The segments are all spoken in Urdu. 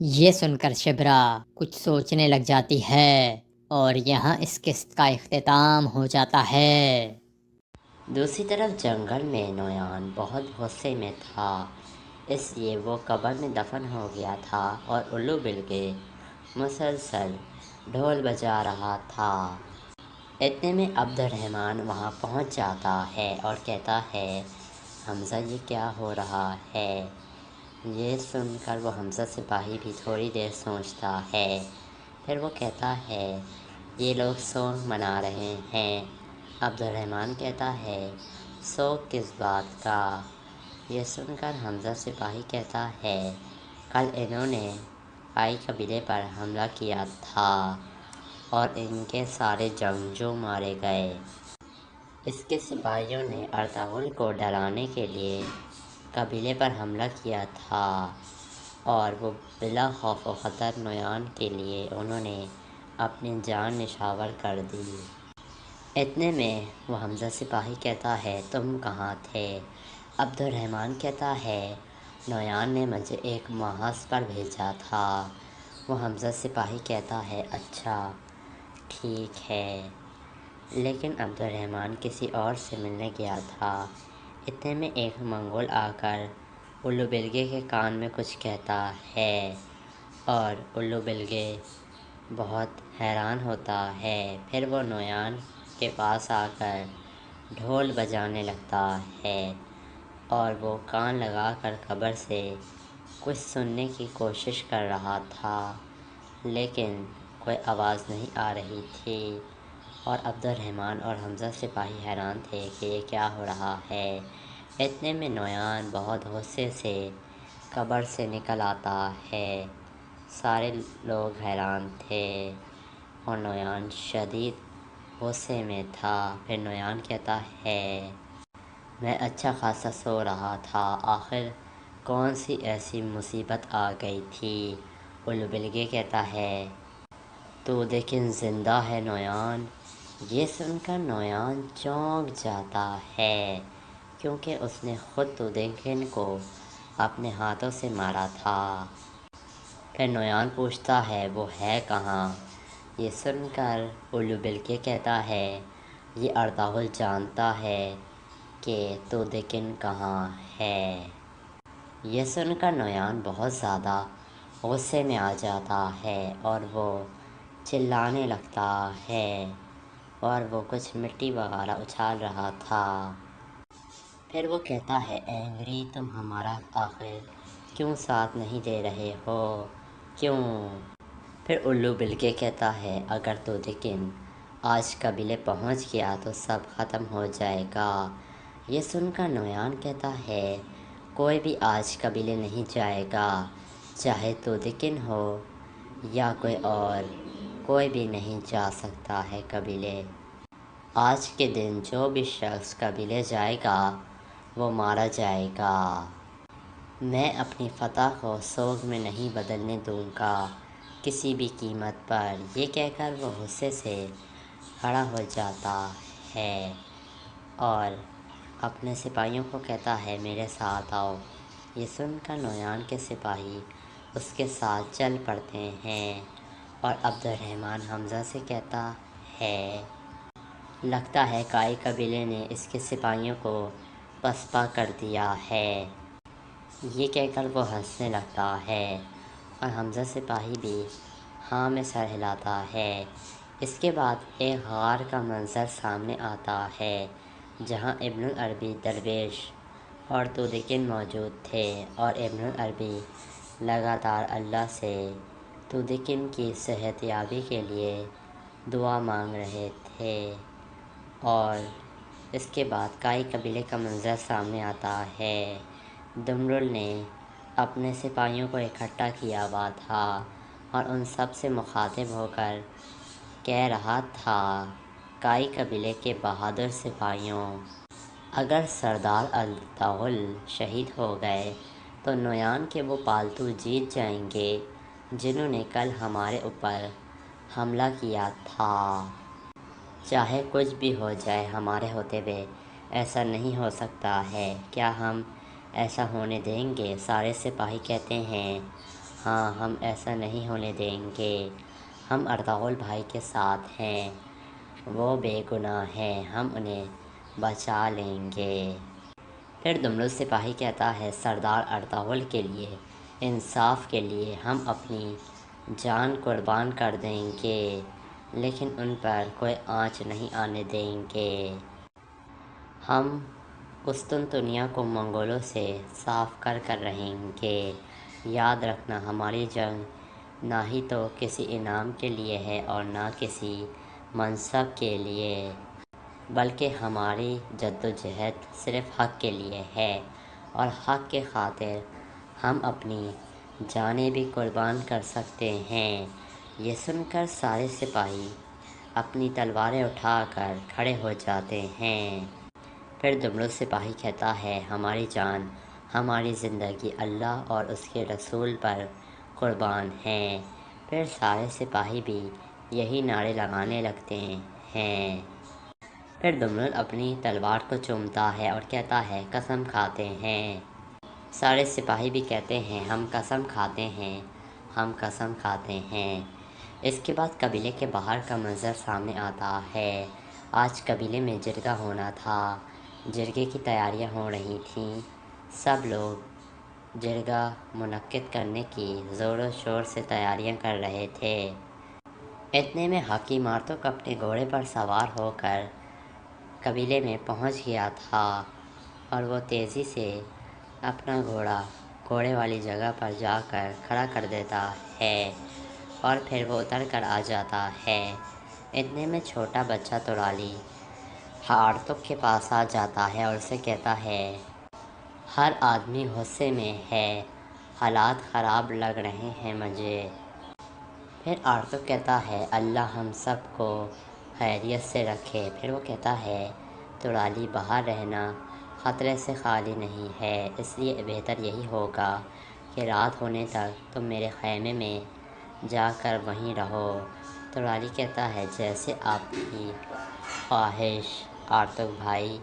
یہ سن کر شبرا کچھ سوچنے لگ جاتی ہے اور یہاں اس قسط کا اختتام ہو جاتا ہے۔ دوسری طرف جنگل میں نویان بہت غصے میں تھا، اس لیے وہ قبر میں دفن ہو گیا تھا اور الو بلگے مسلسل ڈھول بجا رہا تھا۔ اتنے میں عبد الرحمن وہاں پہنچ جاتا ہے اور کہتا ہے حمزہ یہ کیا ہو رہا ہے؟ یہ سن کر وہ حمزہ سپاہی بھی تھوڑی دیر سوچتا ہے، پھر وہ کہتا ہے یہ لوگ سوگ منا رہے ہیں۔ عبد الرحمن کہتا ہے سوگ کس بات کا؟ یہ سن کر حمزہ سپاہی کہتا ہے کل انہوں نے آئی قبیلے پر حملہ کیا تھا اور ان کے سارے جنگجو مارے گئے۔ اس کے سپاہیوں نے ارطغرل کو ڈرانے کے لیے قبیلے پر حملہ کیا تھا اور وہ بلا خوف و خطر نویان کے لیے انہوں نے اپنی جان نچھاور کر دی۔ اتنے میں وہ حمزہ سپاہی کہتا ہے تم کہاں تھے؟ عبد الرحمن کہتا ہے نویان نے مجھے ایک محاذ پر بھیجا تھا۔ وہ حمزہ سپاہی کہتا ہے اچھا ٹھیک ہے، لیکن عبد الرحمن کسی اور سے ملنے گیا تھا۔ اتنے میں ایک منگول آ کر الو بلگے کے کان میں کچھ کہتا ہے اور الو بلگے بہت حیران ہوتا ہے، پھر وہ نویان کے پاس آ کر ڈھول بجانے لگتا ہے اور وہ کان لگا کر قبر سے کچھ سننے کی کوشش کر رہا تھا، لیکن کوئی آواز نہیں آ رہی تھی اور عبد الرحمن اور حمزہ سپاہی حیران تھے کہ یہ کیا ہو رہا ہے۔ اتنے میں نویان بہت غصے سے قبر سے نکل آتا ہے، سارے لوگ حیران تھے اور نویان شدید غصے میں تھا۔ پھر نویان کہتا ہے میں اچھا خاصا سو رہا تھا، آخر کون سی ایسی مصیبت آ گئی تھی؟ الو بلگے کہتا ہے تو لیکن زندہ ہے نویان۔ یہ سن کر نویان چونک جاتا ہے کیونکہ اس نے خود تودیکن کو اپنے ہاتھوں سے مارا تھا۔ پھر نویان پوچھتا ہے وہ ہے کہاں؟ یہ سن کر الو بلگے کہتا ہے یہ ارطغرل جانتا ہے کہ تودیکن کہاں ہے۔ یہ سن کر نویان بہت زیادہ غصے میں آ جاتا ہے اور وہ چلانے لگتا ہے اور وہ کچھ مٹی وغیرہ اچھال رہا تھا۔ پھر وہ کہتا ہے اینگری تم ہمارا آخر کیوں ساتھ نہیں دے رہے ہو؟ کیوں؟ پھر الو بلگے کہتا ہے اگر تودیکن آج قبیلے پہنچ گیا تو سب ختم ہو جائے گا۔ یہ سن کر نویان کہتا ہے کوئی بھی آج قبیلے نہیں جائے گا، چاہے تودیکن ہو یا کوئی اور، کوئی بھی نہیں جا سکتا ہے قبیلے۔ آج کے دن جو بھی شخص قبیلے جائے گا وہ مارا جائے گا۔ میں اپنی فتح کو سوگ میں نہیں بدلنے دوں گا کسی بھی قیمت پر۔ یہ کہہ کر وہ غصے سے کھڑا ہو جاتا ہے اور اپنے سپاہیوں کو کہتا ہے میرے ساتھ آؤ۔ یہ سن کر نویان کے سپاہی اس کے ساتھ چل پڑتے ہیں اور عبد الرحمن حمزہ سے کہتا ہے لگتا ہے کائی قبیلے نے اس کے سپاہیوں کو پسپا کر دیا ہے۔ یہ کہہ کر وہ ہنسنے لگتا ہے اور حمزہ سپاہی بھی ہاں میں سر ہلاتا ہے۔ اس کے بعد ایک غار کا منظر سامنے آتا ہے جہاں ابن العربی درویش اور تودیکن موجود تھے اور ابن العربی لگاتار اللہ سے تودیکن کی صحت یابی کے لیے دعا مانگ رہے تھے۔ اور اس کے بعد کائی قبیلے کا منظر سامنے آتا ہے۔ دمرل نے اپنے سپاہیوں کو اکٹھا کیا ہوا تھا اور ان سب سے مخاطب ہو کر کہہ رہا تھا کائی قبیلے کے بہادر سپاہیوں، اگر سردار ارطغرل شہید ہو گئے تو نویان کے وہ پالتو جیت جائیں گے جنہوں نے کل ہمارے اوپر حملہ کیا تھا۔ چاہے کچھ بھی ہو جائے ہمارے ہوتے ہوئے ایسا نہیں ہو سکتا ہے، کیا ہم ایسا ہونے دیں گے؟ سارے سپاہی کہتے ہیں ہاں ہم ایسا نہیں ہونے دیں گے، ہم ارطغرل بھائی کے ساتھ ہیں، وہ بے گناہ ہیں، ہم انہیں بچا لیں گے۔ پھر دملو سپاہی کہتا ہے سردار ارطغرل کے لیے، انصاف کے لیے ہم اپنی جان قربان کر دیں گے، لیکن ان پر کوئی آنچ نہیں آنے دیں گے۔ ہم قسطنطنیہ کو منگولوں سے صاف کر رہیں گے۔ یاد رکھنا ہماری جنگ نہ ہی تو کسی انعام کے لیے ہے اور نہ کسی منصب کے لیے، بلکہ ہماری جدوجہد صرف حق کے لیے ہے، اور حق کی خاطر ہم اپنی جانیں بھی قربان کر سکتے ہیں۔ یہ سن کر سارے سپاہی اپنی تلواریں اٹھا کر کھڑے ہو جاتے ہیں۔ پھر دملو سپاہی کہتا ہے ہماری جان، ہماری زندگی اللہ اور اس کے رسول پر قربان ہیں۔ پھر سارے سپاہی بھی یہی نعرے لگانے لگتے ہیں۔ پھر دملل اپنی تلوار کو چومتا ہے اور کہتا ہے قسم کھاتے ہیں۔ سارے سپاہی بھی کہتے ہیں ہم قسم کھاتے ہیں، ہم قسم کھاتے ہیں۔ اس کے بعد قبیلے کے باہر کا منظر سامنے آتا ہے۔ آج قبیلے میں جرگہ ہونا تھا، جرگے کی تیاریاں ہو رہی تھیں، سب لوگ جرگہ منعقد کرنے کی زور و شور سے تیاریاں کر رہے تھے۔ اتنے میں حکیم مارتوک اپنے گھوڑے پر سوار ہو کر قبیلے میں پہنچ گیا تھا، اور وہ تیزی سے اپنا گھوڑے والی جگہ پر جا کر کھڑا کر دیتا ہے، اور پھر وہ اتر کر آ جاتا ہے۔ اتنے میں چھوٹا بچہ تورالی آرتک کے پاس آ جاتا ہے اور اسے کہتا ہے ہر آدمی غصے میں ہے، حالات خراب لگ رہے ہیں مجھے۔ پھر آرتک کہتا ہے اللہ ہم سب کو خیریت سے رکھے۔ پھر وہ کہتا ہے تورالی باہر رہنا خطرے سے خالی نہیں ہے، اس لیے بہتر یہی ہوگا کہ رات ہونے تک تم میرے خیمے میں جا کر وہیں رہو۔ تورالی کہتا ہے جیسے آپ کی خواہش آرتک بھائی۔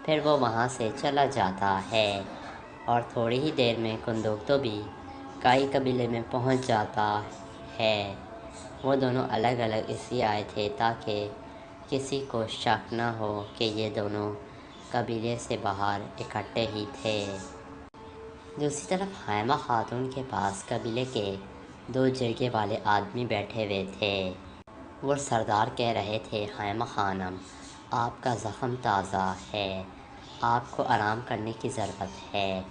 پھر وہ وہاں سے چلا جاتا ہے، اور تھوڑی ہی دیر میں کندوکتو بھی کائی قبیلے میں پہنچ جاتا ہے۔ وہ دونوں الگ الگ اس لیے آئے تھے تاکہ کسی کو شک نہ ہو کہ یہ دونوں قبیلے سے باہر اکٹھے ہی تھے۔ دوسری طرف حائمہ خاتون کے پاس قبیلے کے 2 جرگے والے آدمی بیٹھے ہوئے تھے۔ وہ سردار کہہ رہے تھے حائمہ خانم آپ کا زخم تازہ ہے، آپ کو آرام کرنے کی ضرورت ہے،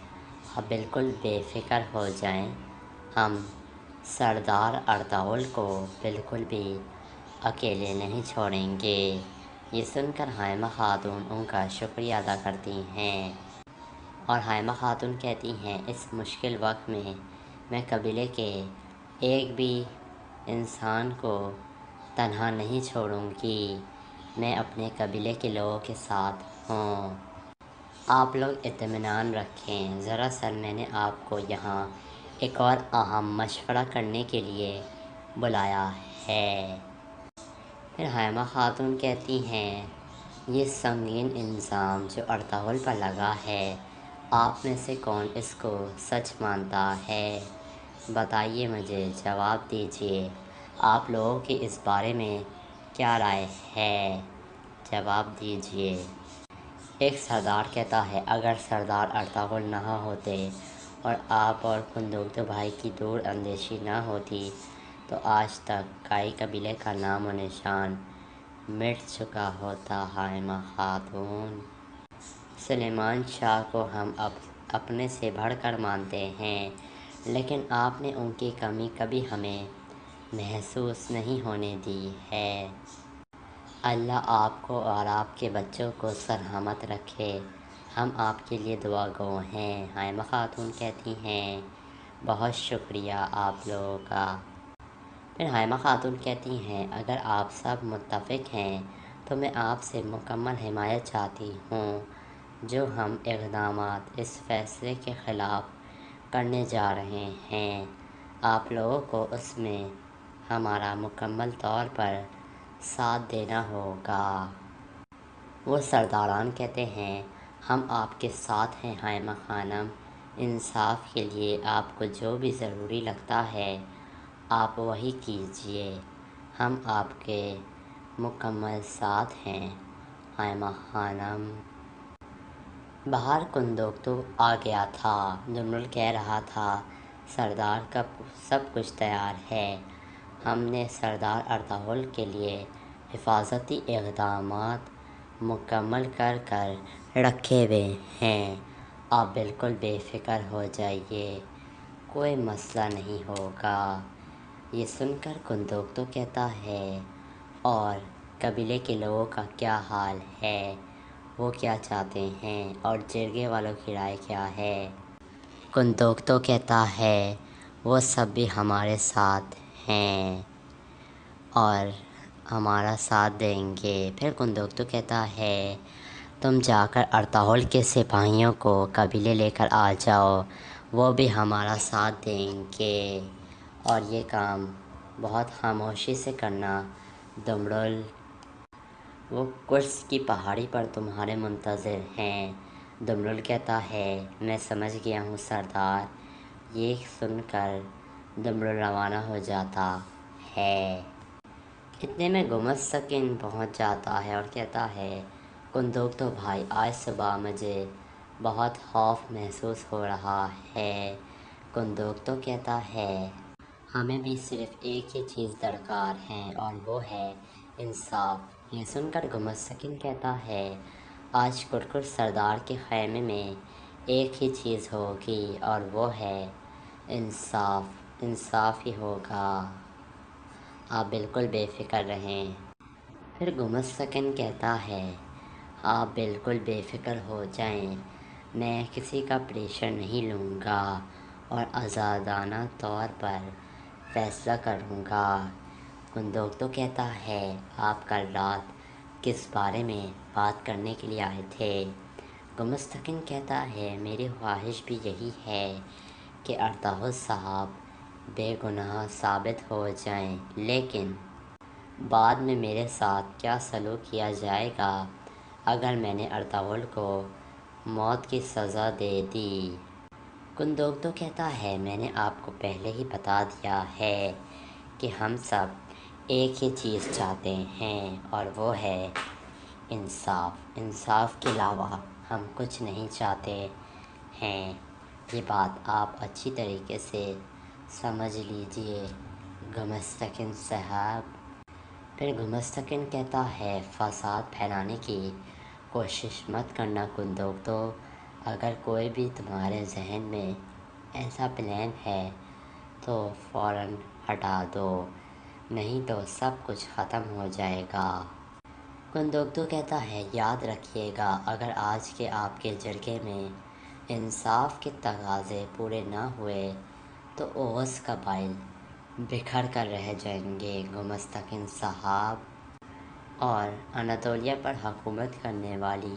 آپ بالکل بے فکر ہو جائیں، ہم سردار ارطغرل کو بالکل بھی اکیلے نہیں چھوڑیں گے۔ یہ سن کر حائمہ خاتون ان کا شکریہ ادا کرتی ہیں، اور حائمہ خاتون کہتی ہیں اس مشکل وقت میں قبیلے کے ایک بھی انسان کو تنہا نہیں چھوڑوں گی، میں اپنے قبیلے کے لوگوں کے ساتھ ہوں، آپ لوگ اطمینان رکھیں۔ دراصل میں نے آپ کو یہاں ایک اور اہم مشورہ کرنے کے لیے بلایا ہے۔ پھر حائمہ خاتون کہتی ہیں یہ سنگین الزام جو ارطغرل پر لگا ہے، آپ میں سے کون اس کو سچ مانتا ہے؟ بتائیے مجھے، جواب دیجیے، آپ لوگوں کی اس بارے میں کیا رائے ہے؟ جواب دیجیے۔ ایک سردار کہتا ہے اگر سردار ارطغرل نہ ہوتے اور آپ اور کندوکتو بھائی کی دور اندیشی نہ ہوتی تو آج تک کائی قبیلے کا نام و نشان مٹ چکا ہوتا۔ حائمہ خاتون سلیمان شاہ کو ہم اپنے سے بڑھ کر مانتے ہیں، لیکن آپ نے ان کی کمی کبھی ہمیں محسوس نہیں ہونے دی ہے۔ اللہ آپ کو اور آپ کے بچوں کو سلامت رکھے، ہم آپ کے لیے دعا گو ہیں۔ حائمہ خاتون کہتی ہیں بہت شکریہ آپ لوگوں کا۔ پھر حائمہ خاتون کہتی ہیں اگر آپ سب متفق ہیں تو میں آپ سے مکمل حمایت چاہتی ہوں، جو ہم اقدامات اس فیصلے کے خلاف کرنے جا رہے ہیں، آپ لوگوں کو اس میں ہمارا مکمل طور پر ساتھ دینا ہوگا۔ وہ سرداران کہتے ہیں ہم آپ کے ساتھ ہیں حائمہ خانم، انصاف کے لیے آپ کو جو بھی ضروری لگتا ہے آپ وہی کیجیے، ہم آپ کے مکمل ساتھ ہیں۔ آئمہ خانم۔ باہر کندوکتو آ گیا تھا۔ دمرل کہہ رہا تھا سردار کا سب کچھ تیار ہے، ہم نے سردار ارطغرل کے لیے حفاظتی اقدامات مکمل کر رکھے ہوئے ہیں، آپ بالکل بے فکر ہو جائیے، کوئی مسئلہ نہیں ہوگا۔ یہ سن کر کندوکتو کہتا ہے اور قبیلے کے لوگوں کا کیا حال ہے، وہ کیا چاہتے ہیں اور جرگے والوں کی رائے کیا ہے؟ کندوکتو کہتا ہے وہ سب بھی ہمارے ساتھ ہیں اور ہمارا ساتھ دیں گے۔ پھر کندوکتو کہتا ہے تم جا کر ارطغرل کے سپاہیوں کو قبیلے لے کر آ جاؤ، وہ بھی ہمارا ساتھ دیں گے اور یہ کام بہت خاموشی سے کرنا دمرل، وہ کرس کی پہاڑی پر تمہارے منتظر ہیں۔ دمرل کہتا ہے میں سمجھ گیا ہوں سردار۔ یہ سن کر دمرل روانہ ہو جاتا ہے۔ اتنے میں گمستکن پہنچ جاتا ہے اور کہتا ہے کندوکتو بھائی، آج صبح مجھے بہت خوف محسوس ہو رہا ہے۔ کندوکتو کہتا ہے ہمیں بھی صرف ایک ہی چیز درکار ہے اور وہ ہے انصاف۔ یہ سن کر گمستکن کہتا ہے آج کرکر سردار کے خیمے میں ایک ہی چیز ہوگی اور وہ ہے انصاف، انصاف ہی ہوگا، آپ بالکل بے فکر رہیں۔ پھر گمستکن کہتا ہے آپ بالکل بے فکر ہو جائیں، میں کسی کا پریشر نہیں لوں گا اور آزادانہ طور پر فیصلہ کروں گا۔ کندوکتو کہتا ہے آپ کل رات کس بارے میں بات کرنے کے لیے آئے تھے؟ گمستکن کہتا ہے میری خواہش بھی یہی ہے کہ ارطغرل صاحب بے گناہ ثابت ہو جائیں، لیکن بعد میں میرے ساتھ کیا سلوک کیا جائے گا اگر میں نے ارطغرل کو موت کی سزا دے دی؟ کندوکتو کہتا ہے میں نے آپ کو پہلے ہی بتا دیا ہے کہ ہم سب ایک ہی چیز چاہتے ہیں اور وہ ہے انصاف، انصاف کے علاوہ ہم کچھ نہیں چاہتے ہیں، یہ بات آپ اچھی طریقے سے سمجھ لیجئے گمستکن صاحب۔ پھر گمستکن کہتا ہے فساد پھیلانے کی کوشش مت کرنا کندوکتو، اگر کوئی بھی تمہارے ذہن میں ایسا پلان ہے تو فوراً ہٹا دو، نہیں تو سب کچھ ختم ہو جائے گا۔ کندوکتو کہتا ہے یاد رکھیے گا اگر آج کے آپ کے جرگے میں انصاف کے تقاضے پورے نہ ہوئے تو اوغز قبائل بکھر کر رہ جائیں گے گمستکن صاحب، اور اناطولیہ پر حکومت کرنے والی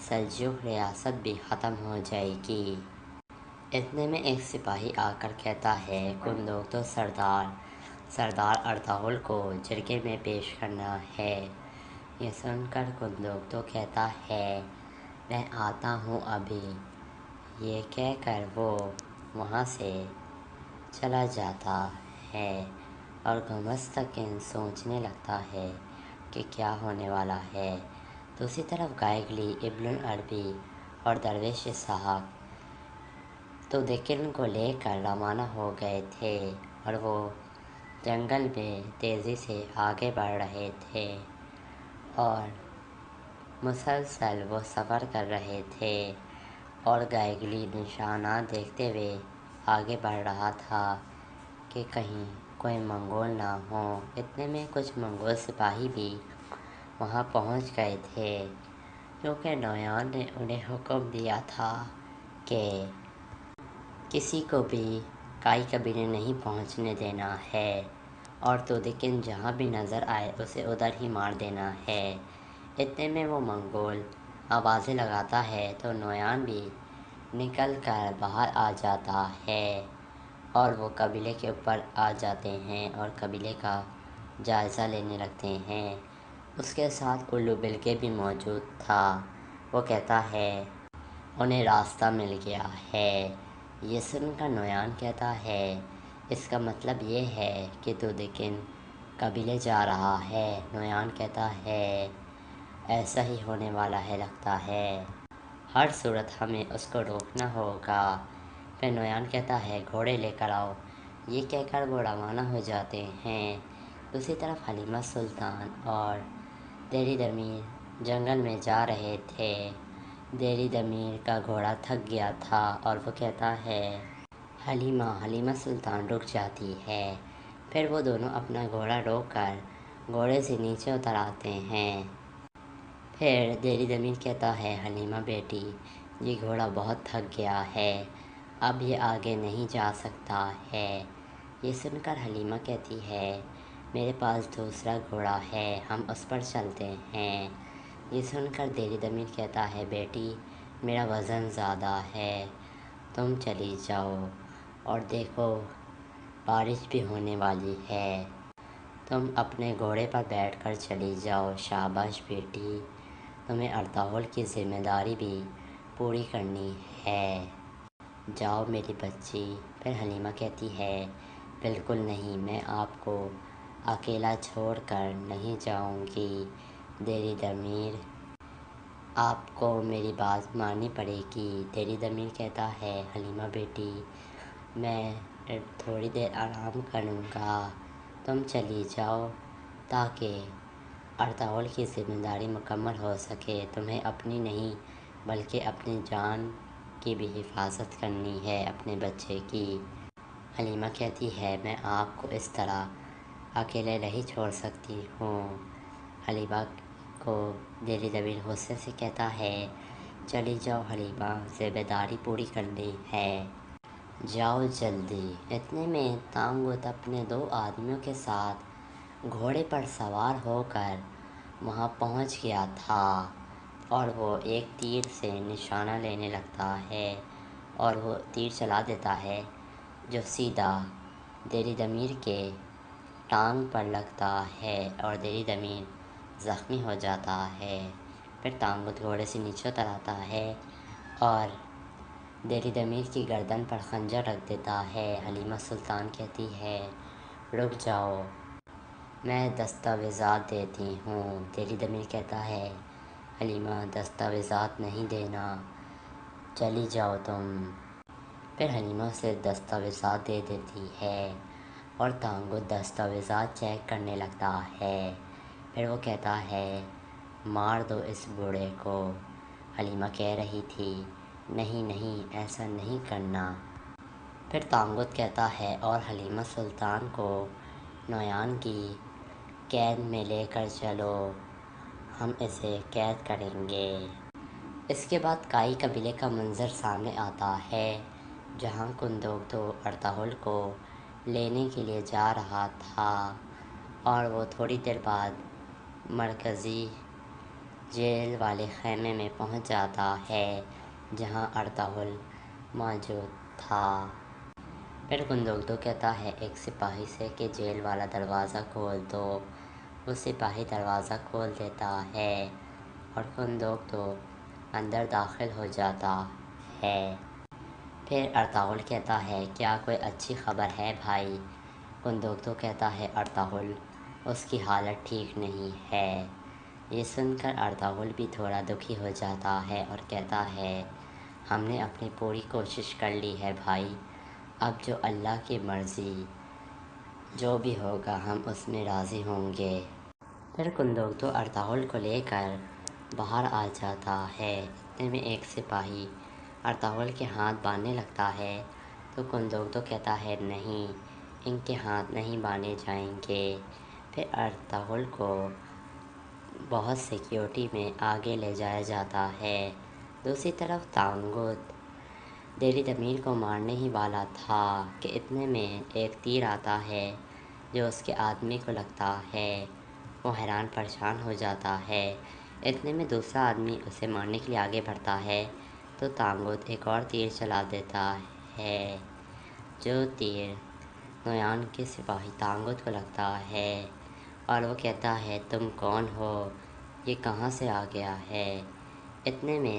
سلجوق ریاست بھی ختم ہو جائے گی۔ اتنے میں ایک سپاہی آ کر کہتا ہے کندوکتو سردار ارطغرل کو جرگے میں پیش کرنا ہے۔ یہ سن کر کندوکتو کہتا ہے میں آتا ہوں ابھی، یہ کہہ کر وہ وہاں سے چلا جاتا ہے اور گمستکن سوچنے لگتا ہے کہ کیا ہونے والا ہے۔ دوسری طرف گائیگلی، ابن العربی اور درویش اسحاق تو دکن کو لے کر روانہ ہو گئے تھے اور وہ جنگل میں تیزی سے آگے بڑھ رہے تھے اور مسلسل وہ سفر کر رہے تھے اور گائیگلی نشانات دیکھتے ہوئے آگے بڑھ رہا تھا کہ کہیں کوئی منگول نہ ہوں۔ اتنے میں کچھ منگول سپاہی بھی وہاں پہنچ گئے تھے کیونکہ نویان نے انہیں حکم دیا تھا کہ کسی کو بھی کائی قبیلے نہیں پہنچنے دینا ہے اور تودکن جہاں بھی نظر آئے اسے ادھر ہی مار دینا ہے۔ اتنے میں وہ منگول آوازیں لگاتا ہے تو نویان بھی نکل کر باہر آ جاتا ہے اور وہ قبیلے کے اوپر آ جاتے ہیں اور قبیلے کا جائزہ لینے لگتے ہیں۔ اس کے ساتھ الو بلگے بھی موجود تھا۔ وہ کہتا ہے انہیں راستہ مل گیا ہے۔ یہ سن کر نویان کہتا ہے اس کا مطلب یہ ہے کہ تو دکن قبیلے جا رہا ہے۔ نویان کہتا ہے ایسا ہی ہونے والا ہے لگتا ہے، ہر صورت ہمیں اس کو روکنا ہوگا۔ پھر نویان کہتا ہے گھوڑے لے کر آؤ۔ یہ کہہ کر وہ روانہ ہو جاتے ہیں۔ دوسری طرف حلیمہ سلطان اور دیری دمیر جنگل میں جا رہے تھے۔ دیری دمیر کا گھوڑا تھک گیا تھا اور وہ کہتا ہے حلیمہ سلطان رک جاتی ہے۔ پھر وہ دونوں اپنا گھوڑا روک کر گھوڑے سے نیچے اتر آتے ہیں۔ پھر دیری دمیر کہتا ہے حلیمہ بیٹی یہ گھوڑا بہت تھک گیا ہے، اب یہ آگے نہیں جا سکتا ہے۔ یہ سن کر حلیمہ کہتی ہے میرے پاس دوسرا گھوڑا ہے، ہم اس پر چلتے ہیں۔ یہ سن کر دیری دمیر کہتا ہے بیٹی میرا وزن زیادہ ہے، تم چلی جاؤ، اور دیکھو بارش بھی ہونے والی ہے، تم اپنے گھوڑے پر بیٹھ کر چلی جاؤ۔ شاباش بیٹی، تمہیں ارطغرل کی ذمہ داری بھی پوری کرنی ہے، جاؤ میری بچی۔ پھر حلیمہ کہتی ہے بالکل نہیں، میں آپ کو اکیلا چھوڑ کر نہیں جاؤں گی۔ دیری دمیر آپ کو میری بات ماننی پڑے گی۔ دیری دمیر کہتا ہے حلیمہ بیٹی میں تھوڑی دیر آرام کروں گا، تم چلی جاؤ تاکہ ارطغرل کی ذمہ داری مکمل ہو سکے، تمہیں اپنی نہیں بلکہ اپنی جان کی بھی حفاظت کرنی ہے، اپنے بچے کی۔ حلیمہ کہتی ہے میں آپ کو اس طرح اکیلے نہیں چھوڑ سکتی ہوں۔ حلیمہ کو دیری دمیر غصے سے کہتا ہے چلی جاؤ حلیمہ، ذمہ داری پوری کرنی ہے، جاؤ جلدی۔ اتنے میں تانگوت اپنے 2 آدمیوں کے ساتھ گھوڑے پر سوار ہو کر وہاں پہنچ گیا تھا، اور وہ ایک تیر سے نشانہ لینے لگتا ہے اور وہ تیر چلا دیتا ہے جو سیدھا دیری دمیر کے ٹانگ پر لگتا ہے اور دیری دمیر زخمی ہو جاتا ہے۔ پھر تانگوت گھوڑے سے نیچے اتر آتا ہے اور دیری دمیر کی گردن پر خنجر رکھ دیتا ہے۔ حلیمہ سلطان کہتی ہے رک جاؤ، میں دستاویزات دیتی ہوں۔ دیری دمیر کہتا ہے حلیمہ دستاویزات نہیں دینا، چلی جاؤ تم۔ پھر حلیمہ اسے دستاویزات دے دیتی ہے اور تانگوت دستاویزات چیک کرنے لگتا ہے۔ پھر وہ کہتا ہے مار دو اس بوڑھے کو۔ حلیمہ کہہ رہی تھی نہیں نہیں ایسا نہیں کرنا۔ پھر تانگوت کہتا ہے اور حلیمہ سلطان کو نویان کی قید میں لے کر چلو، ہم اسے قید کریں گے۔ اس کے بعد کائی قبیلے کا منظر سامنے آتا ہے جہاں کندوگتو ارطغرل کو لینے کے لیے جا رہا تھا، اور وہ تھوڑی دیر بعد مرکزی جیل والے خیمے میں پہنچ جاتا ہے جہاں ارطغرل موجود تھا۔ پھر کندوگتو کہتا ہے ایک سپاہی سے کہ جیل والا دروازہ کھول دو۔ وہ سپاہی دروازہ کھول دیتا ہے اور کندوگتو اندر داخل ہو جاتا ہے۔ پھر ارطغرل کہتا ہے کیا کوئی اچھی خبر ہے بھائی؟ کندوگتو کہتا ہے ارطغرل اس کی حالت ٹھیک نہیں ہے۔ یہ سن کر ارطغرل بھی تھوڑا دکھی ہو جاتا ہے اور کہتا ہے ہم نے اپنی پوری کوشش کر لی ہے بھائی، اب جو اللہ کی مرضی جو بھی ہوگا ہم اس میں راضی ہوں گے۔ پھر کندوگتو ارطغرل کو لے کر باہر آ جاتا ہے۔ اتنے میں ایک سپاہی ارطغرل کے ہاتھ باندھنے لگتا ہے تو کندوگتو کہتا ہے نہیں، ان کے ہاتھ نہیں باندھے جائیں گے۔ پھر ارطغرل کو بہت سیکیورٹی میں آگے لے جایا جاتا ہے۔ دوسری طرف تانگوت دیری دمیر کو مارنے ہی والا تھا کہ اتنے میں ایک تیر آتا ہے جو اس کے آدمی کو لگتا ہے۔ وہ حیران پریشان ہو جاتا ہے۔ اتنے میں دوسرا آدمی اسے مارنے کے لیے آگے بڑھتا ہے تو تانگوت ایک اور تیر چلا دیتا ہے جو تیر نویان کے سپاہی تانگوت کو لگتا ہے، اور وہ کہتا ہے تم کون ہو، یہ کہاں سے آ گیا ہے؟ اتنے میں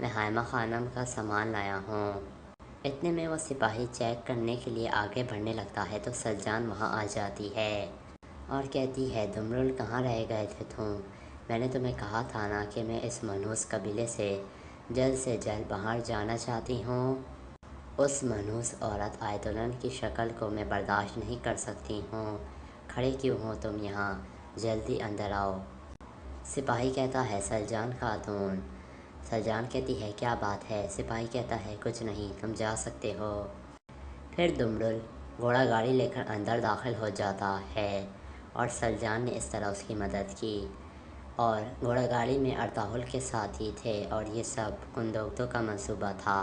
میں حائمہ خانم کا سامان لایا ہوں۔ اتنے میں وہ سپاہی چیک کرنے کے لیے آگے بڑھنے لگتا ہے تو سلجان وہاں آ جاتی ہے اور کہتی ہے دمرل کہاں رہ گئے تھے تم؟ میں نے تمہیں کہا تھا نا کہ میں اس منحوس قبیلے سے جلد باہر جانا چاہتی ہوں۔ اس منحوس عورت آیت الن کی شکل کو میں برداشت نہیں کر سکتی ہوں۔ کھڑے کیوں ہو تم یہاں؟ جلدی اندر آؤ۔ سپاہی کہتا ہے سلجان خاتون۔ سلجان کہتی ہے کیا بات ہے؟ سپاہی کہتا ہے کچھ نہیں، تم جا سکتے ہو۔ پھر دمرل گھوڑا گاڑی لے کر اندر داخل ہو جاتا ہے اور سلجان نے اس طرح اس کی مدد کی، اور گھوڑا گاڑی میں ارطغرل کے ساتھی تھے اور یہ سب کندوکتو کا منصوبہ تھا۔